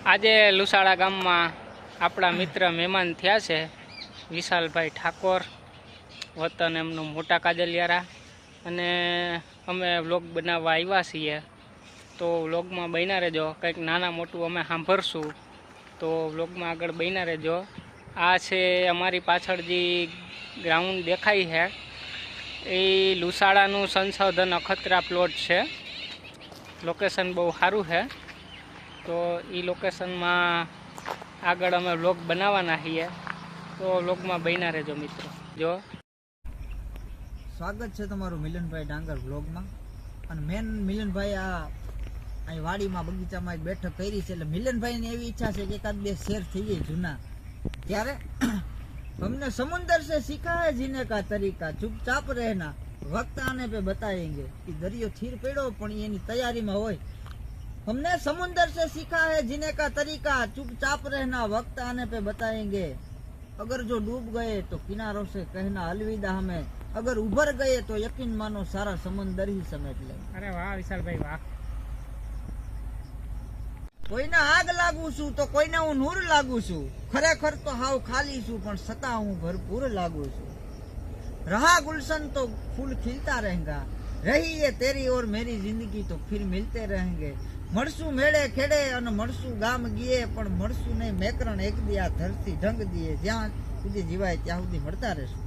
આજે લુસાડા ગામમાં આપણા મિત્ર મહેમાન થયા છે વિશાલભાઈ ઠાકોર, વતન એમનું મોટા કાજલિયારા, અને અમે વ્લોગ બનાવવા આવ્યા છીએ. તો વ્લોગમાં બન્યા રહેજો, કંઈક નાના મોટું અમે સાંભળશું, તો વ્લોગમાં આગળ બન્યા રહેજો. આ છે અમારી પાછળ જે ગ્રાઉન્ડ દેખાય છે એ લુસાડાનું સંશોધન અખતરા પ્લોટ છે. લોકેશન બહુ સારું છે. તો એ લોકેશનમાં આગળ અમે વ્લોગ બનાવવાના છીએ, તો વ્લોગમાં બન્યા રહેજો મિત્રો. જો સ્વાગત છે તમારું મિલનભાઈ ડાંગર વ્લોગમાં. અને મેન મિલનભાઈ આ અહીં વાડીમાં બગીચામાં એક બેઠક કરી છે, એટલે મિલનભાઈની એવી ઈચ્છા છે કે એકાદ બે શેર થઈ જાય જૂના. ત્યારે हमने समुंदर से सीखा है जीने का तरीका, चुपचाप रहना वक्त आने पे बताएंगे. कि दरियो थीर પડ્યો પણ એની તૈયારીમાં હોય. हमने समुंदर से सीखा है जीने का तरीका, चुपचाप रहना वक्त आने पे बताएंगे. अगर जो डूब गए तो किनारों से कहना अलविदा हमें, अगर उभर गए तो यकीन मानो सारा समंदर ही समेट ले. અરે વાહ વિશાલભાઈ વાહ. કોઈને આગ લાગુ છું તો કોઈને હું નૂર લાગુ છું. ખરેખર તો હાવ ખાલી છું પણ છતાં હું ભરપૂર લાગુ છું. रहा गुलशन तो फूल खिलता रहेगा, रही है तेरी और मेरी जिंदगी तो फिर मिलते रहेंगे. મળશું મેળે ખેડે અને મળશું ગામ ગીએ, પણ મળશું નહીં મેકરણ એક દી આ ધરતી ઢંગ દીએ. જ્યાં સુધી જીવાય ત્યાં સુધી મળતા રહેશું.